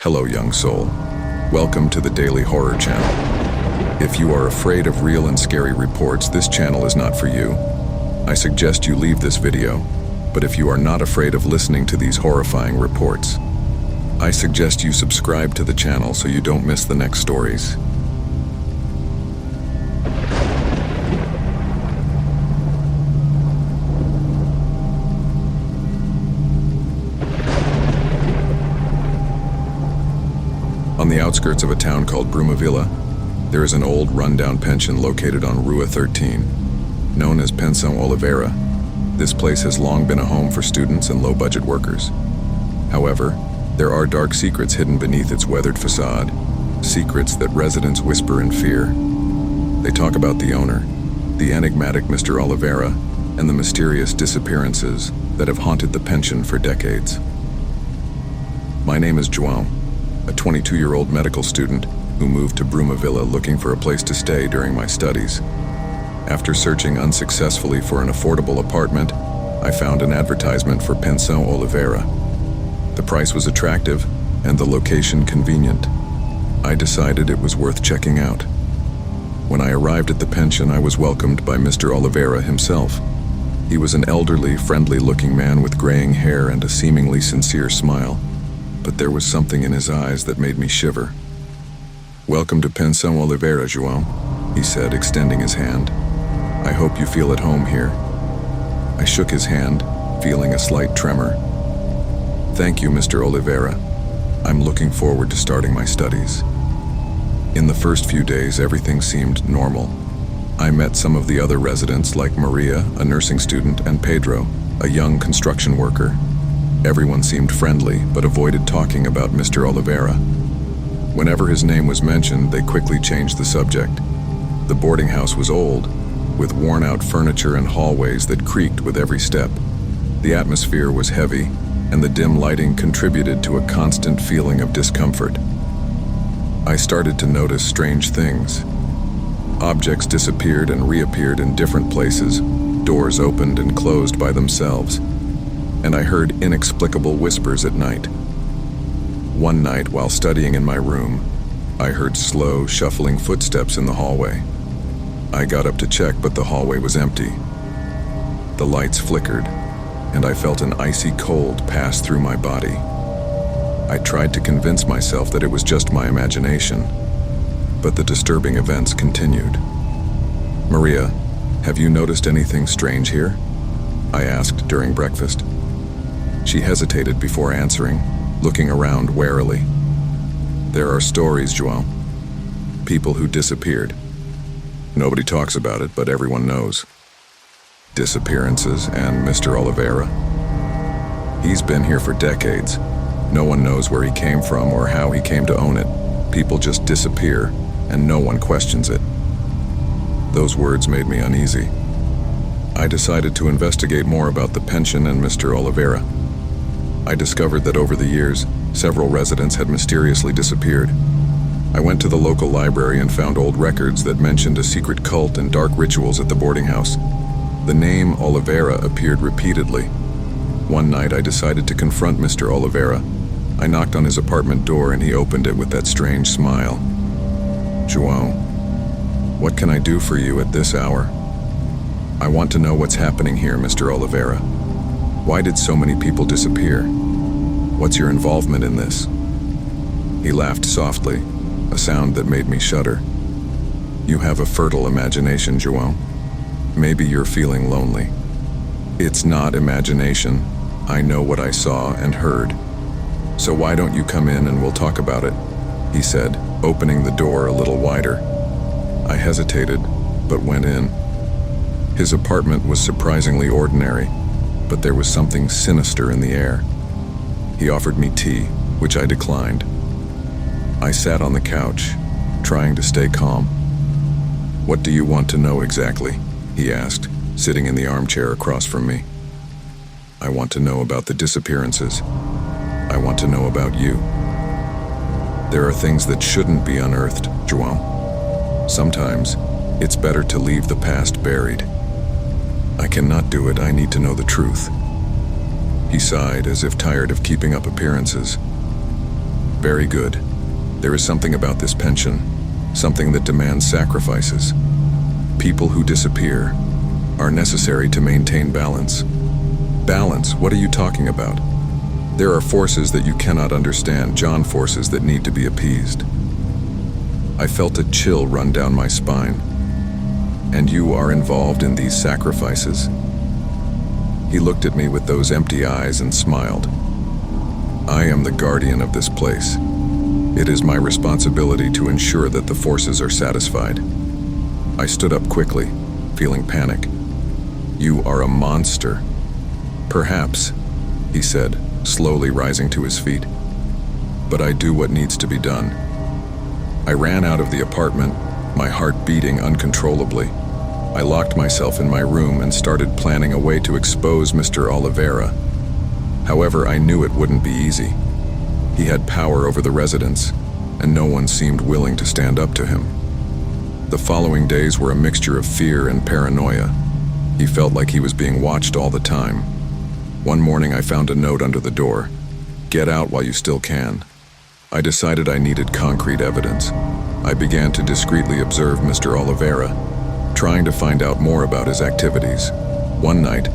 Hello, young soul. Welcome to the Daily Horror Channel. If you are afraid of real and scary reports, this channel is not for you. I suggest you leave this video, but if you are not afraid of listening to these horrifying reports, I suggest you subscribe to the channel so you don't miss the next stories. On the outskirts of a town called Brumavilla, there is an old rundown pension located on Rua 13, known as Pensão Oliveira. This place has long been a home for students and low-budget workers. However, there are dark secrets hidden beneath its weathered facade, secrets that residents whisper in fear. They talk about the owner, the enigmatic Mr. Oliveira, and the mysterious disappearances that have haunted the pension for decades. My name is João, a 22-year-old medical student who moved to Brumavilla looking for a place to stay during my studies. After searching unsuccessfully for an affordable apartment, I found an advertisement for Pensão Oliveira. The price was attractive and the location convenient. I decided it was worth checking out. When I arrived at the pension, I was welcomed by Mr. Oliveira himself. He was an elderly, friendly-looking man with graying hair and a seemingly sincere smile. But there was something in his eyes that made me shiver. "Welcome to Pensão Oliveira, João," he said, extending his hand. "I hope you feel at home here." I shook his hand, feeling a slight tremor. "Thank you, Mr. Oliveira. I'm looking forward to starting my studies." In the first few days, everything seemed normal. I met some of the other residents like Maria, a nursing student, and Pedro, a young construction worker. Everyone seemed friendly, but avoided talking about Mr. Oliveira. Whenever his name was mentioned, they quickly changed the subject. The boarding house was old, with worn-out furniture and hallways that creaked with every step. The atmosphere was heavy, and the dim lighting contributed to a constant feeling of discomfort. I started to notice strange things. Objects disappeared and reappeared in different places, doors opened and closed by themselves, and I heard inexplicable whispers at night. One night, while studying in my room, I heard slow, shuffling footsteps in the hallway. I got up to check, but the hallway was empty. The lights flickered, and I felt an icy cold pass through my body. I tried to convince myself that it was just my imagination, but the disturbing events continued. "Maria, have you noticed anything strange here?" I asked during breakfast. She hesitated before answering, looking around warily. "There are stories, João. People who disappeared. Nobody talks about it, but everyone knows. Disappearances and Mr. Oliveira. He's been here for decades. No one knows where he came from or how he came to own it. People just disappear, and no one questions it." Those words made me uneasy. I decided to investigate more about the pension and Mr. Oliveira. I discovered that over the years, several residents had mysteriously disappeared. I went to the local library and found old records that mentioned a secret cult and dark rituals at the boarding house. The name Oliveira appeared repeatedly. One night, I decided to confront Mr. Oliveira. I knocked on his apartment door and he opened it with that strange smile. "João, what can I do for you at this hour?" "I want to know what's happening here, Mr. Oliveira. Why did so many people disappear? What's your involvement in this?" He laughed softly, a sound that made me shudder. "You have a fertile imagination, João. Maybe you're feeling lonely." "It's not imagination. I know what I saw and heard. So why don't you come in and we'll talk about it?" he said, opening the door a little wider. I hesitated, but went in. His apartment was surprisingly ordinary, but there was something sinister in the air. He offered me tea, which I declined. I sat on the couch, trying to stay calm. "What do you want to know exactly?" he asked, sitting in the armchair across from me. "I want to know about the disappearances. I want to know about you. There are things that shouldn't be unearthed, João. Sometimes, it's better to leave the past buried. I cannot do it. I need to know the truth." He sighed as if tired of keeping up appearances. Very good. There is something about this pension, something that demands sacrifices. People who disappear are necessary to maintain balance. Balance? What are you talking about? There are forces that you cannot understand, John, forces that need to be appeased. I felt a chill run down my spine. And you are involved in these sacrifices? He looked at me with those empty eyes and smiled. I am the guardian of this place. It is my responsibility to ensure that the forces are satisfied. I stood up quickly, feeling panic. You are a monster. Perhaps, he said, slowly rising to his feet. But I do what needs to be done. I ran out of the apartment, my heart beating uncontrollably. I locked myself in my room and started planning a way to expose Mr. Oliveira. However, I knew it wouldn't be easy. He had power over the residents, and no one seemed willing to stand up to him. The following days were a mixture of fear and paranoia. He felt like he was being watched all the time. One morning I found a note under the door. Get out while you still can. I decided I needed concrete evidence. I began to discreetly observe Mr. Oliveira, trying to find out more about his activities. One night,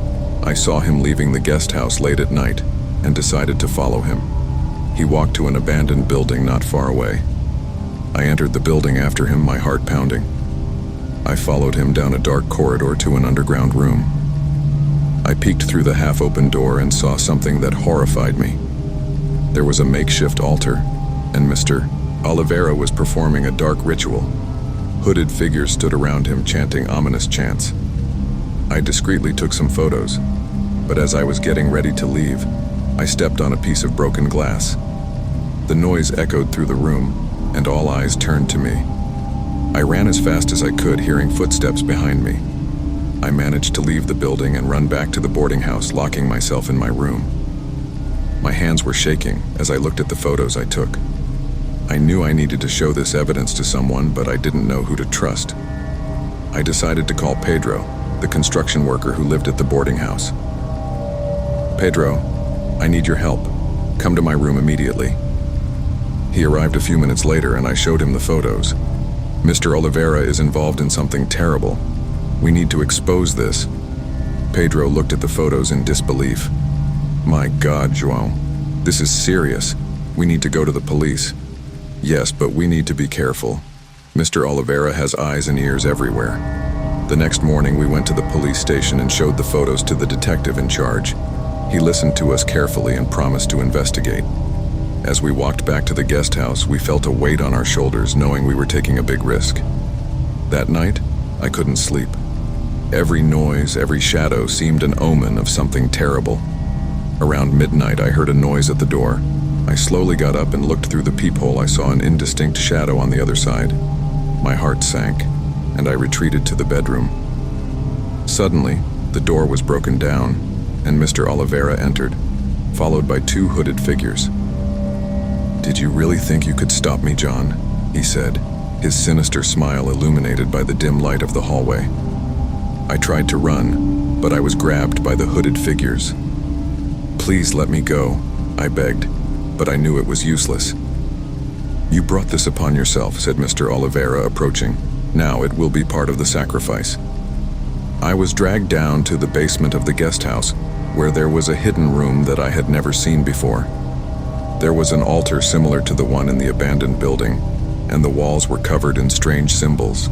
I saw him leaving the guest house late at night and decided to follow him. He walked to an abandoned building not far away. I entered the building after him, my heart pounding. I followed him down a dark corridor to an underground room. I peeked through the half-open door and saw something that horrified me. There was a makeshift altar, and Mr. Oliveira was performing a dark ritual. Hooded figures stood around him chanting ominous chants. I discreetly took some photos, but as I was getting ready to leave, I stepped on a piece of broken glass. The noise echoed through the room, and all eyes turned to me. I ran as fast as I could, hearing footsteps behind me. I managed to leave the building and run back to the boarding house, locking myself in my room. My hands were shaking as I looked at the photos I took. I knew I needed to show this evidence to someone, but I didn't know who to trust. I decided to call Pedro, the construction worker who lived at the boarding house. Pedro, I need your help. Come to my room immediately. He arrived a few minutes later and I showed him the photos. Mr. Oliveira is involved in something terrible. We need to expose this. Pedro looked at the photos in disbelief. My God, João, this is serious. We need to go to the police. Yes, but we need to be careful. Mr. Oliveira has eyes and ears everywhere. The next morning we went to the police station and showed the photos to the detective in charge. He listened to us carefully and promised to investigate. As we walked back to the guest house, we felt a weight on our shoulders, knowing we were taking a big risk. That night, I couldn't sleep. Every noise, every shadow seemed an omen of something terrible. Around midnight, I heard a noise at the door. I slowly got up and looked through the peephole. I saw an indistinct shadow on the other side. My heart sank, and I retreated to the bedroom. Suddenly, the door was broken down, and Mr. Oliveira entered, followed by two hooded figures. "Did you really think you could stop me, John?" he said, his sinister smile illuminated by the dim light of the hallway. I tried to run, but I was grabbed by the hooded figures. "Please let me go," I begged, but I knew it was useless. "You brought this upon yourself," said Mr. Oliveira, approaching. "Now it will be part of the sacrifice." I was dragged down to the basement of the guest house, where there was a hidden room that I had never seen before. There was an altar similar to the one in the abandoned building, and the walls were covered in strange symbols.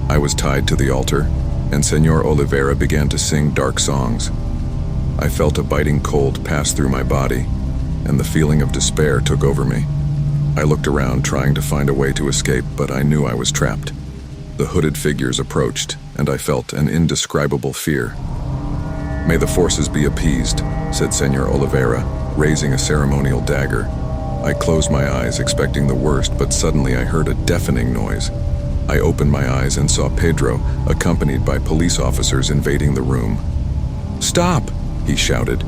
I was tied to the altar, and Senor Oliveira began to sing dark songs. I felt a biting cold pass through my body, and the feeling of despair took over me. I looked around, trying to find a way to escape, but I knew I was trapped. The hooded figures approached, and I felt an indescribable fear. "May the forces be appeased," said Senor Oliveira, raising a ceremonial dagger. I closed my eyes, expecting the worst, but suddenly I heard a deafening noise. I opened my eyes and saw Pedro, accompanied by police officers, invading the room. "Stop!" he shouted,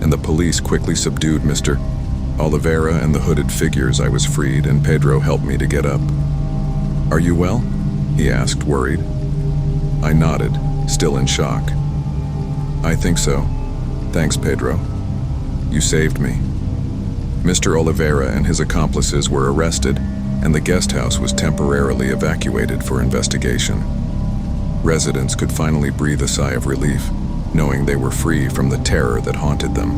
and the police quickly subdued Mr. Oliveira and the hooded figures. I was freed, and Pedro helped me to get up. "Are you well?" he asked, worried. I nodded, still in shock. "I think so. Thanks, Pedro. You saved me." Mr. Oliveira and his accomplices were arrested, and the guest house was temporarily evacuated for investigation. Residents could finally breathe a sigh of relief, knowing they were free from the terror that haunted them.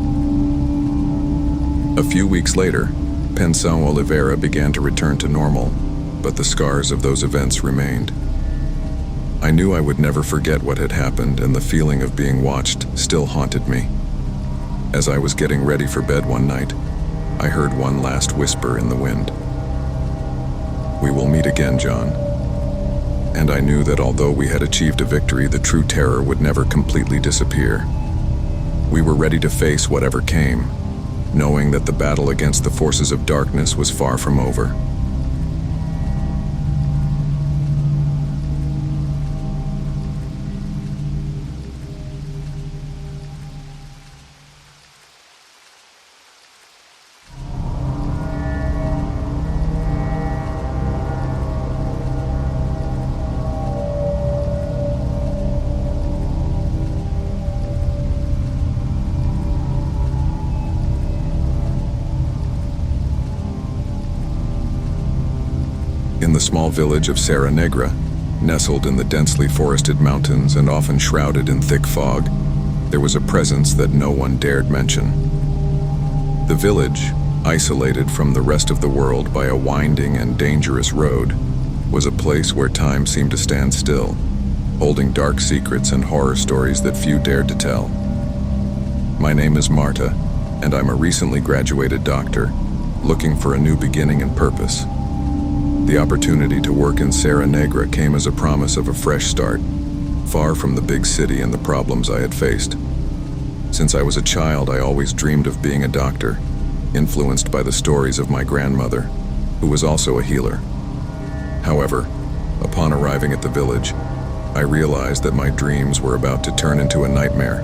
A few weeks later, Pensão Oliveira began to return to normal, but the scars of those events remained. I knew I would never forget what had happened, and the feeling of being watched still haunted me. As I was getting ready for bed one night, I heard one last whisper in the wind. "We will meet again, John." And I knew that although we had achieved a victory, the true terror would never completely disappear. We were ready to face whatever came, knowing that the battle against the forces of darkness was far from over. In the small village of Serra Negra, nestled in the densely forested mountains and often shrouded in thick fog, there was a presence that no one dared mention. The village, isolated from the rest of the world by a winding and dangerous road, was a place where time seemed to stand still, holding dark secrets and horror stories that few dared to tell. My name is Marta, and I'm a recently graduated doctor, looking for a new beginning and purpose. The opportunity to work in Serra Negra came as a promise of a fresh start, far from the big city and the problems I had faced. Since I was a child, I always dreamed of being a doctor, influenced by the stories of my grandmother, who was also a healer. However, upon arriving at the village, I realized that my dreams were about to turn into a nightmare.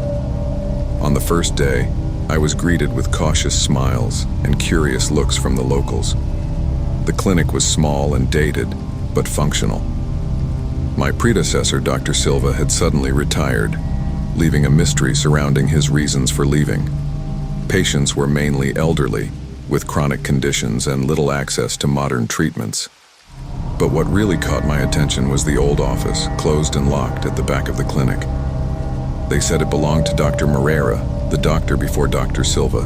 On the first day, I was greeted with cautious smiles and curious looks from the locals. The clinic was small and dated, but functional. My predecessor, Dr. Silva, had suddenly retired, leaving a mystery surrounding his reasons for leaving. Patients were mainly elderly, with chronic conditions and little access to modern treatments. But what really caught my attention was the old office, closed and locked at the back of the clinic. They said it belonged to Dr. Moreira, the doctor before Dr. Silva,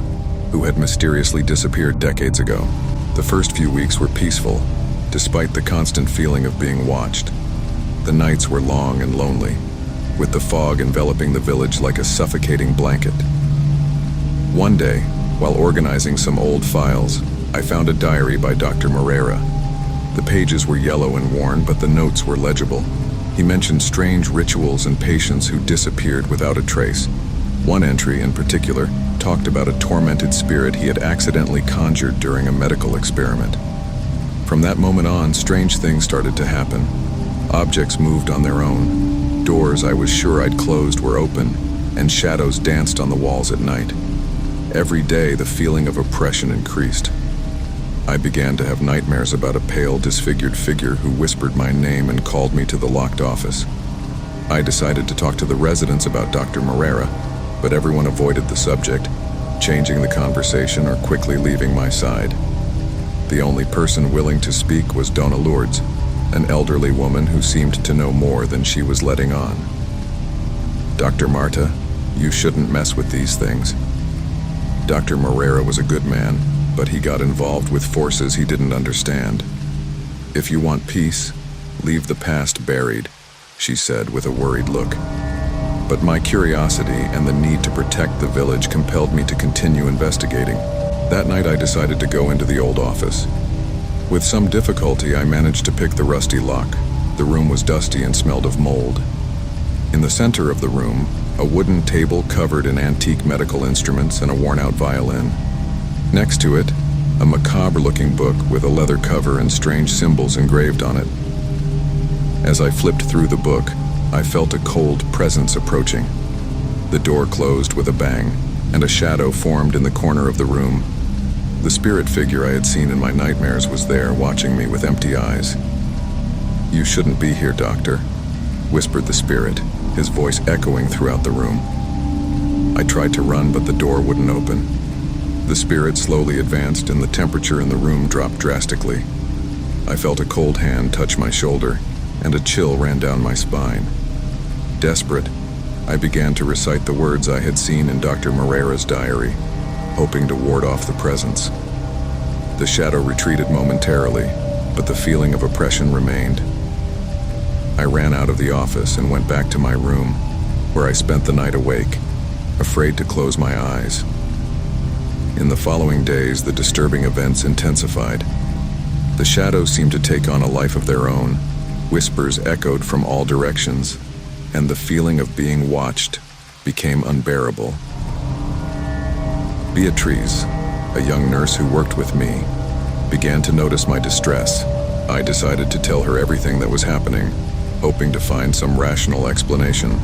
who had mysteriously disappeared decades ago. The first few weeks were peaceful, despite the constant feeling of being watched. The nights were long and lonely, with the fog enveloping the village like a suffocating blanket. One day, while organizing some old files, I found a diary by Dr. Moreira. The pages were yellow and worn, but the notes were legible. He mentioned strange rituals and patients who disappeared without a trace. One entry, in particular, talked about a tormented spirit he had accidentally conjured during a medical experiment. From that moment on, strange things started to happen. Objects moved on their own. Doors I was sure I'd closed were open, and shadows danced on the walls at night. Every day, the feeling of oppression increased. I began to have nightmares about a pale, disfigured figure who whispered my name and called me to the locked office. I decided to talk to the residents about Dr. Moreira, but everyone avoided the subject, changing the conversation or quickly leaving my side. The only person willing to speak was Dona Lourdes, an elderly woman who seemed to know more than she was letting on. "Dr. Marta, you shouldn't mess with these things. Dr. Moreira was a good man, but he got involved with forces he didn't understand. If you want peace, leave the past buried," she said with a worried look. But my curiosity and the need to protect the village compelled me to continue investigating. That night I decided to go into the old office. With some difficulty, I managed to pick the rusty lock. The room was dusty and smelled of mold. In the center of the room, a wooden table covered in antique medical instruments and a worn-out violin. Next to it, a macabre-looking book with a leather cover and strange symbols engraved on it. As I flipped through the book, I felt a cold presence approaching. The door closed with a bang, and a shadow formed in the corner of the room. The spirit figure I had seen in my nightmares was there, watching me with empty eyes. "You shouldn't be here, doctor," whispered the spirit, his voice echoing throughout the room. I tried to run, but the door wouldn't open. The spirit slowly advanced and the temperature in the room dropped drastically. I felt a cold hand touch my shoulder, and a chill ran down my spine. Desperate, I began to recite the words I had seen in Dr. Moreira's diary, hoping to ward off the presence. The shadow retreated momentarily, but the feeling of oppression remained. I ran out of the office and went back to my room, where I spent the night awake, afraid to close my eyes. In the following days, the disturbing events intensified. The shadows seemed to take on a life of their own. Whispers echoed from all directions, and the feeling of being watched became unbearable. Beatrice, a young nurse who worked with me, began to notice my distress. I decided to tell her everything that was happening, hoping to find some rational explanation.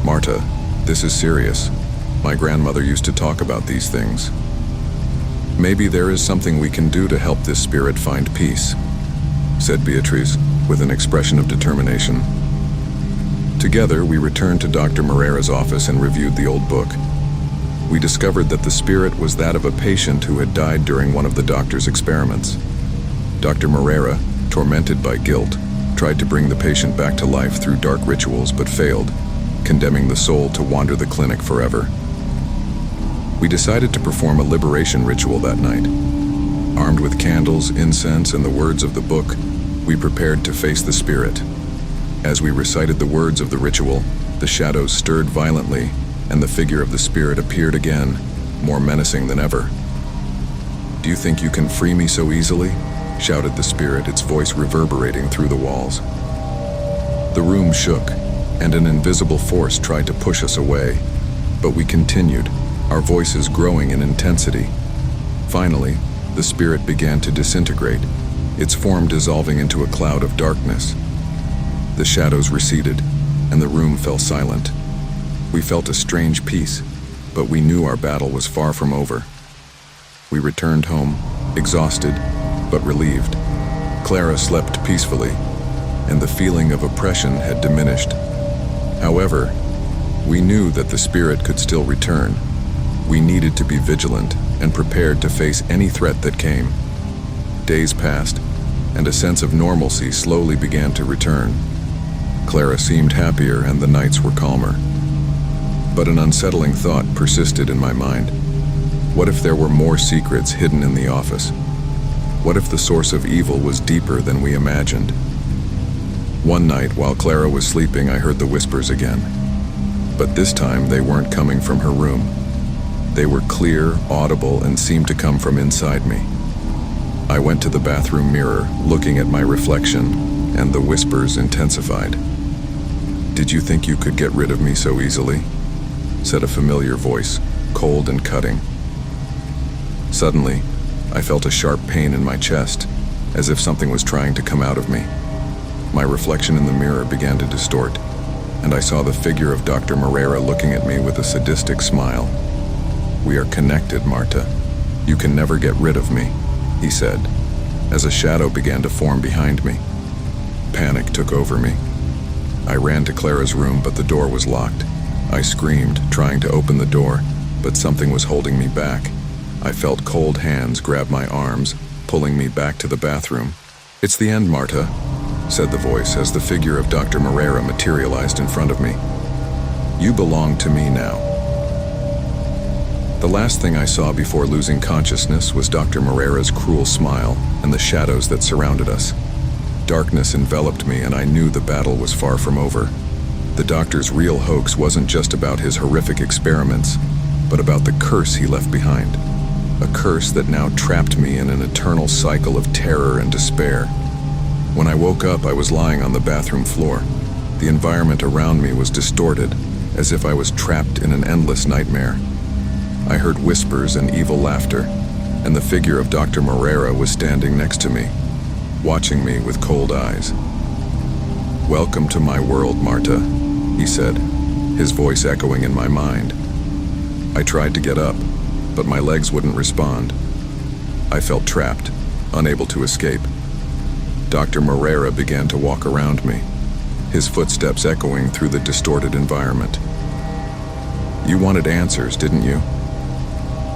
"Marta, this is serious. My grandmother used to talk about these things. Maybe there is something we can do to help this spirit find peace," said Beatrice, with an expression of determination. Together, we returned to Dr. Moreira's office and reviewed the old book. We discovered that the spirit was that of a patient who had died during one of the doctor's experiments. Dr. Moreira, tormented by guilt, tried to bring the patient back to life through dark rituals but failed, condemning the soul to wander the clinic forever. We decided to perform a liberation ritual that night. Armed with candles, incense, and the words of the book, we prepared to face the spirit. As we recited the words of the ritual, the shadows stirred violently, and the figure of the spirit appeared again, more menacing than ever. "Do you think you can free me so easily?" shouted the spirit, its voice reverberating through the walls. The room shook, and an invisible force tried to push us away, but we continued, our voices growing in intensity. Finally, the spirit began to disintegrate, its form dissolving into a cloud of darkness. The shadows receded, and the room fell silent. We felt a strange peace, but we knew our battle was far from over. We returned home, exhausted, but relieved. Clara slept peacefully, and the feeling of oppression had diminished. However, we knew that the spirit could still return. We needed to be vigilant and prepared to face any threat that came. Days passed, and a sense of normalcy slowly began to return. Clara seemed happier and the nights were calmer. But an unsettling thought persisted in my mind. What if there were more secrets hidden in the office? What if the source of evil was deeper than we imagined? One night, while Clara was sleeping, I heard the whispers again. But this time, they weren't coming from her room. They were clear, audible, and seemed to come from inside me. I went to the bathroom mirror, looking at my reflection, and the whispers intensified. "Did you think you could get rid of me so easily?" said a familiar voice, cold and cutting. Suddenly, I felt a sharp pain in my chest, as if something was trying to come out of me. My reflection in the mirror began to distort, and I saw the figure of Dr. Moreira looking at me with a sadistic smile. "We are connected, Marta. You can never get rid of me," he said, as a shadow began to form behind me. Panic took over me. I ran to Clara's room, but the door was locked. I screamed, trying to open the door, but something was holding me back. I felt cold hands grab my arms, pulling me back to the bathroom. "It's the end, Marta," said the voice as the figure of Dr. Moreira materialized in front of me. "You belong to me now." The last thing I saw before losing consciousness was Dr. Moreira's cruel smile and the shadows that surrounded us. Darkness enveloped me, and I knew the battle was far from over. The doctor's real hoax wasn't just about his horrific experiments, but about the curse he left behind. A curse that now trapped me in an eternal cycle of terror and despair. When I woke up, I was lying on the bathroom floor. The environment around me was distorted, as if I was trapped in an endless nightmare. I heard whispers and evil laughter, and the figure of Dr. Moreira was standing next to me, watching me with cold eyes. "Welcome to my world, Marta," he said, his voice echoing in my mind. I tried to get up, but my legs wouldn't respond. I felt trapped, unable to escape. Dr. Moreira began to walk around me, his footsteps echoing through the distorted environment. "You wanted answers, didn't you?"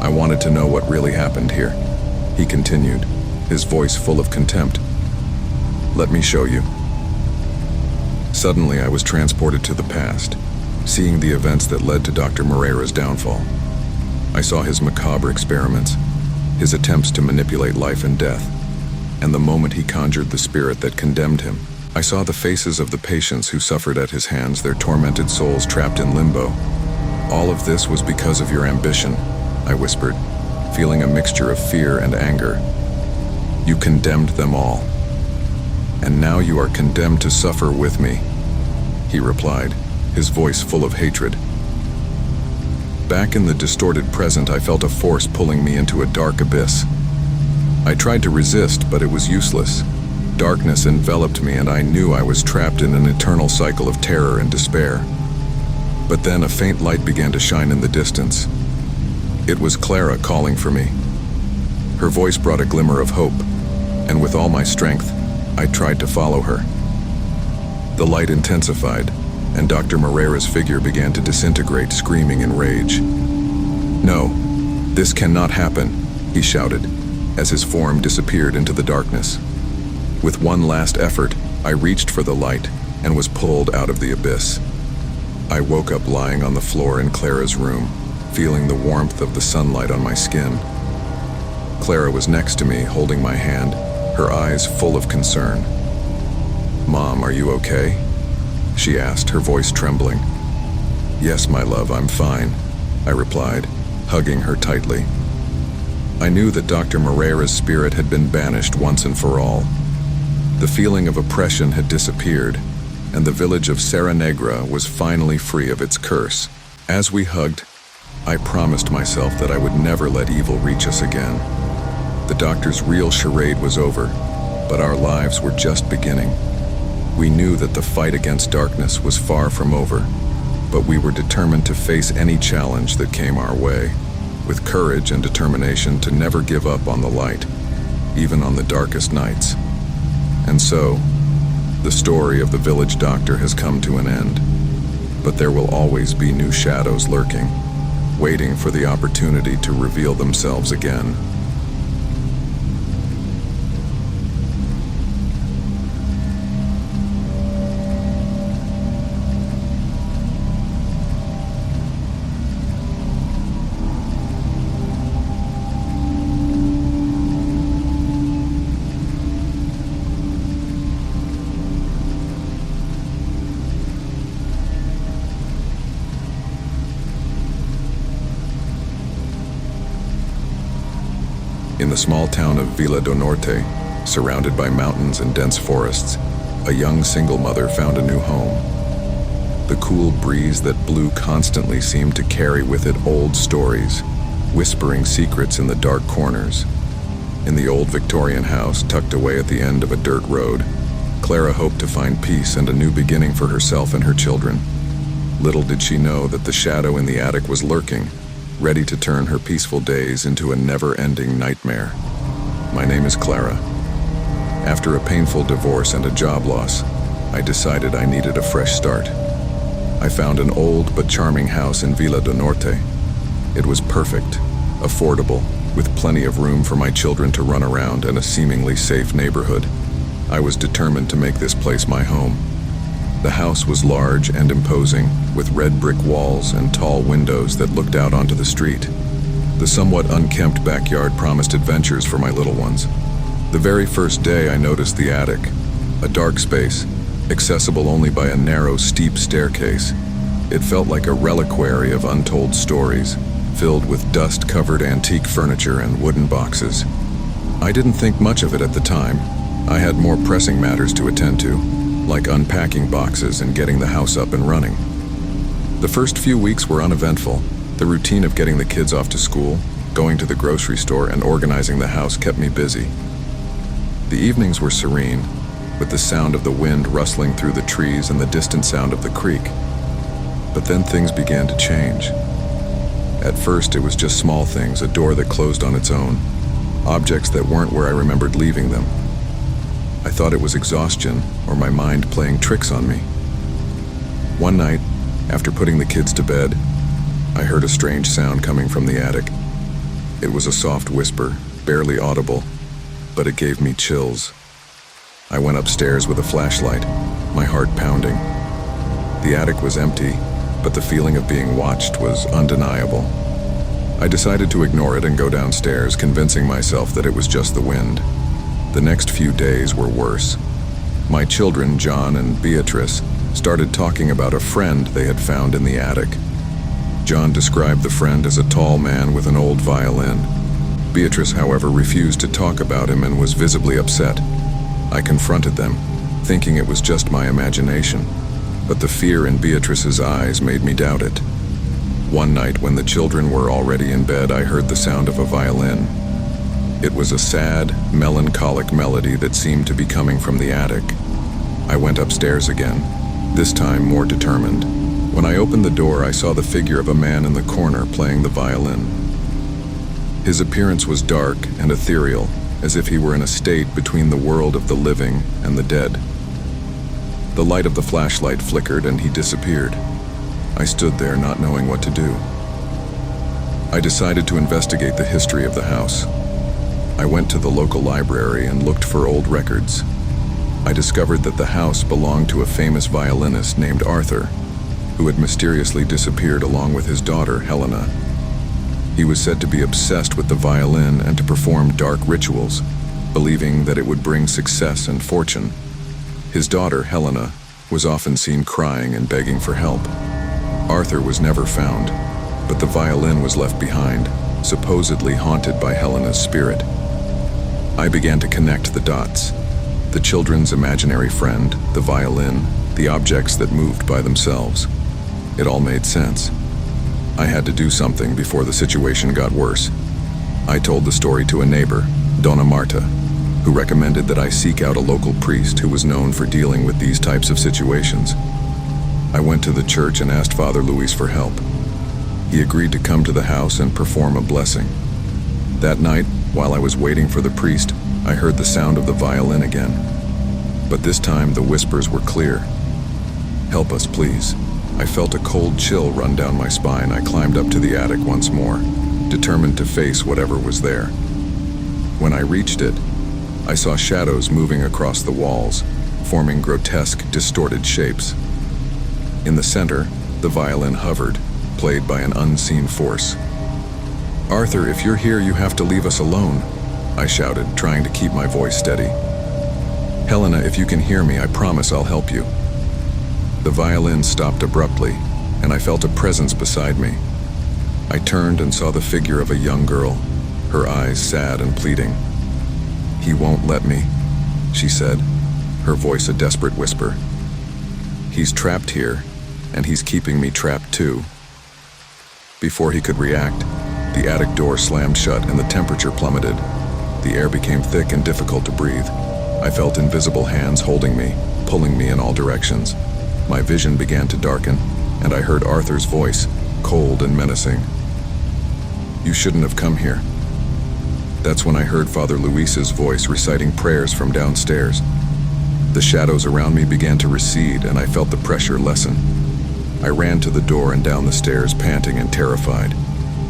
I wanted to know what really happened here. He continued, his voice full of contempt. Let me show you. Suddenly, I was transported to the past, seeing the events that led to Dr. Moreira's downfall. I saw his macabre experiments, his attempts to manipulate life and death, and the moment he conjured the spirit that condemned him. I saw the faces of the patients who suffered at his hands, their tormented souls trapped in limbo. All of this was because of your ambition, I whispered, feeling a mixture of fear and anger. You condemned them all. And now you are condemned to suffer with me, he replied, his voice full of hatred. Back in the distorted present, I felt a force pulling me into a dark abyss. I tried to resist, but it was useless. Darkness enveloped me, and I knew I was trapped in an eternal cycle of terror and despair. But then a faint light began to shine in the distance. It was Clara calling for me. Her voice brought a glimmer of hope, and with all my strength, I tried to follow her. The light intensified, and Dr. Moreira's figure began to disintegrate, screaming in rage. No, this cannot happen, he shouted, as his form disappeared into the darkness. With one last effort, I reached for the light and was pulled out of the abyss. I woke up lying on the floor in Clara's room, feeling the warmth of the sunlight on my skin. Clara was next to me, holding my hand, her eyes full of concern. Mom, are you okay? She asked, her voice trembling. Yes, my love, I'm fine, I replied, hugging her tightly. I knew that Dr. Moreira's spirit had been banished once and for all. The feeling of oppression had disappeared, and the village of Serra Negra was finally free of its curse. As we hugged, I promised myself that I would never let evil reach us again. The doctor's real charade was over, but our lives were just beginning. We knew that the fight against darkness was far from over, but we were determined to face any challenge that came our way, with courage and determination to never give up on the light, even on the darkest nights. And so, the story of the village doctor has come to an end, but there will always be new shadows lurking, waiting for the opportunity to reveal themselves again. In the small town of Vila do Norte, surrounded by mountains and dense forests, a young single mother found a new home. The cool breeze that blew constantly seemed to carry with it old stories, whispering secrets in the dark corners. In the old Victorian house tucked away at the end of a dirt road, Clara hoped to find peace and a new beginning for herself and her children. Little did she know that the shadow in the attic was lurking, ready to turn her peaceful days into a never-ending nightmare. My name is Clara. After a painful divorce and a job loss, I decided I needed a fresh start. I found an old but charming house in Vila do Norte. It was perfect, affordable, with plenty of room for my children to run around and a seemingly safe neighborhood. I was determined to make this place my home. The house was large and imposing, with red brick walls and tall windows that looked out onto the street. The somewhat unkempt backyard promised adventures for my little ones. The very first day I noticed the attic, a dark space, accessible only by a narrow, steep staircase. It felt like a reliquary of untold stories, filled with dust-covered antique furniture and wooden boxes. I didn't think much of it at the time. I had more pressing matters to attend to, like unpacking boxes and getting the house up and running. The first few weeks were uneventful. The routine of getting the kids off to school, going to the grocery store, and organizing the house kept me busy. The evenings were serene, with the sound of the wind rustling through the trees and the distant sound of the creek. But then things began to change. At first, it was just small things, a door that closed on its own, objects that weren't where I remembered leaving them. I thought it was exhaustion or my mind playing tricks on me. One night, after putting the kids to bed, I heard a strange sound coming from the attic. It was a soft whisper, barely audible, but it gave me chills. I went upstairs with a flashlight, my heart pounding. The attic was empty, but the feeling of being watched was undeniable. I decided to ignore it and go downstairs, convincing myself that it was just the wind. The next few days were worse. My children, John and Beatrice, started talking about a friend they had found in the attic. John described the friend as a tall man with an old violin. Beatrice, however, refused to talk about him and was visibly upset. I confronted them, thinking it was just my imagination, but the fear in Beatrice's eyes made me doubt it. One night, when the children were already in bed, I heard the sound of a violin. It was a sad, melancholic melody that seemed to be coming from the attic. I went upstairs again, this time more determined. When I opened the door, I saw the figure of a man in the corner playing the violin. His appearance was dark and ethereal, as if he were in a state between the world of the living and the dead. The light of the flashlight flickered and he disappeared. I stood there not knowing what to do. I decided to investigate the history of the house. I went to the local library and looked for old records. I discovered that the house belonged to a famous violinist named Arthur, who had mysteriously disappeared along with his daughter, Helena. He was said to be obsessed with the violin and to perform dark rituals, believing that it would bring success and fortune. His daughter, Helena, was often seen crying and begging for help. Arthur was never found, but the violin was left behind, supposedly haunted by Helena's spirit. I began to connect the dots. The children's imaginary friend, the violin, the objects that moved by themselves. It all made sense. I had to do something before the situation got worse. I told the story to a neighbor, Donna Marta, who recommended that I seek out a local priest who was known for dealing with these types of situations. I went to the church and asked Father Luis for help. He agreed to come to the house and perform a blessing. That night, while I was waiting for the priest, I heard the sound of the violin again. But this time the whispers were clear. "Help us, please." I felt a cold chill run down my spine. I climbed up to the attic once more, determined to face whatever was there. When I reached it, I saw shadows moving across the walls, forming grotesque, distorted shapes. In the center, the violin hovered, played by an unseen force. "Arthur, if you're here, you have to leave us alone," I shouted, trying to keep my voice steady. "Helena, if you can hear me, I promise I'll help you." The violin stopped abruptly, and I felt a presence beside me. I turned and saw the figure of a young girl, her eyes sad and pleading. "He won't let me," she said, her voice a desperate whisper. "He's trapped here, and he's keeping me trapped too." Before he could react, the attic door slammed shut and the temperature plummeted. The air became thick and difficult to breathe. I felt invisible hands holding me, pulling me in all directions. My vision began to darken, and I heard Arthur's voice, cold and menacing. "You shouldn't have come here." That's when I heard Father Luis's voice reciting prayers from downstairs. The shadows around me began to recede, and I felt the pressure lessen. I ran to the door and down the stairs, panting and terrified.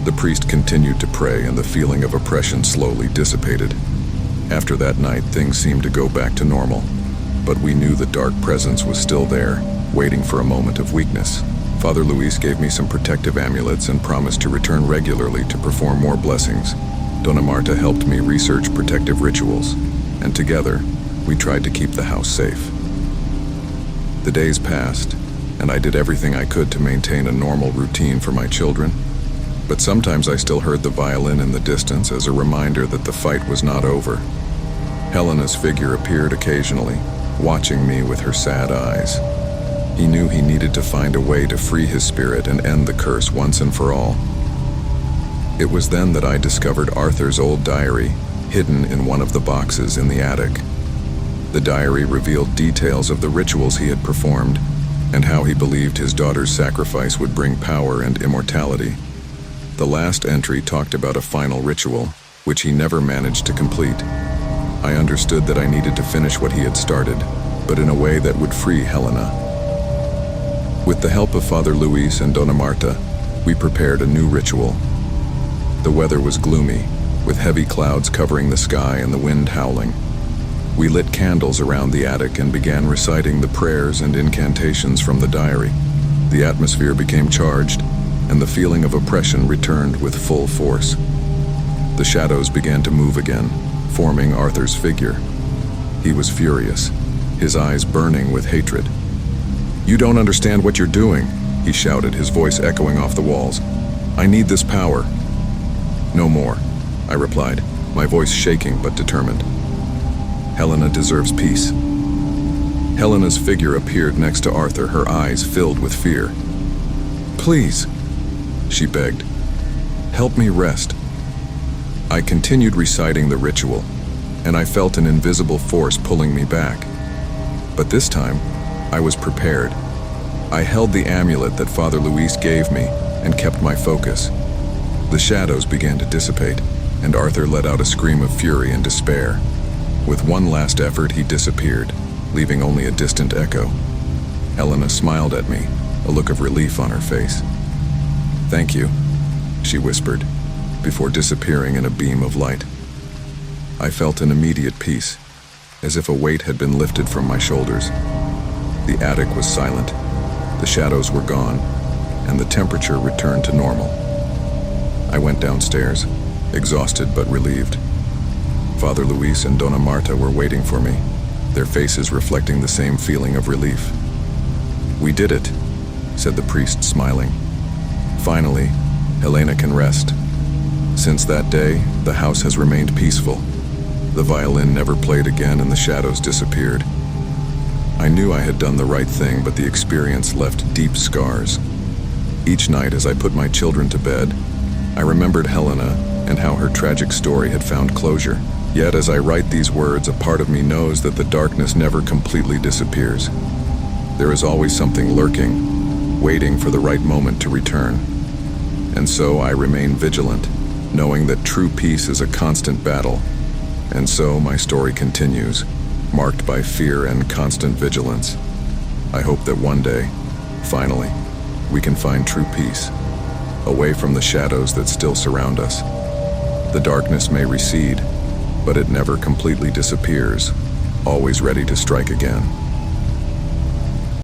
The priest continued to pray, and the feeling of oppression slowly dissipated. After that night, things seemed to go back to normal, but we knew the dark presence was still there, waiting for a moment of weakness. Father Luis gave me some protective amulets and promised to return regularly to perform more blessings. Donna Marta helped me research protective rituals, and together, we tried to keep the house safe. The days passed, and I did everything I could to maintain a normal routine for my children, but sometimes I still heard the violin in the distance as a reminder that the fight was not over. Helena's figure appeared occasionally, watching me with her sad eyes. He knew he needed to find a way to free his spirit and end the curse once and for all. It was then that I discovered Arthur's old diary, hidden in one of the boxes in the attic. The diary revealed details of the rituals he had performed and how he believed his daughter's sacrifice would bring power and immortality. The last entry talked about a final ritual, which he never managed to complete. I understood that I needed to finish what he had started, but in a way that would free Helena. With the help of Father Luis and Donna Marta, we prepared a new ritual. The weather was gloomy, with heavy clouds covering the sky and the wind howling. We lit candles around the attic and began reciting the prayers and incantations from the diary. The atmosphere became charged, and the feeling of oppression returned with full force. The shadows began to move again, forming Arthur's figure. He was furious, his eyes burning with hatred. "You don't understand what you're doing," he shouted, his voice echoing off the walls. "I need this power." "No more," I replied, my voice shaking but determined. "Helena deserves peace." Helena's figure appeared next to Arthur, her eyes filled with fear. "Please," she begged, "help me rest." I continued reciting the ritual, and I felt an invisible force pulling me back. But this time, I was prepared. I held the amulet that Father Luis gave me and kept my focus. The shadows began to dissipate, and Arthur let out a scream of fury and despair. With one last effort, he disappeared, leaving only a distant echo. Helena smiled at me, a look of relief on her face. "Thank you," she whispered, before disappearing in a beam of light. I felt an immediate peace, as if a weight had been lifted from my shoulders. The attic was silent, the shadows were gone, and the temperature returned to normal. I went downstairs, exhausted but relieved. Father Luis and Dona Marta were waiting for me, their faces reflecting the same feeling of relief. "We did it," said the priest, smiling. "Finally, Helena can rest." Since that day, the house has remained peaceful. The violin never played again and the shadows disappeared. I knew I had done the right thing, but the experience left deep scars. Each night as I put my children to bed, I remembered Helena and how her tragic story had found closure. Yet as I write these words, a part of me knows that the darkness never completely disappears. There is always something lurking, waiting for the right moment to return. And so I remain vigilant, knowing that true peace is a constant battle. And so my story continues, marked by fear and constant vigilance. I hope that one day, finally, we can find true peace, away from the shadows that still surround us. The darkness may recede, but it never completely disappears, always ready to strike again.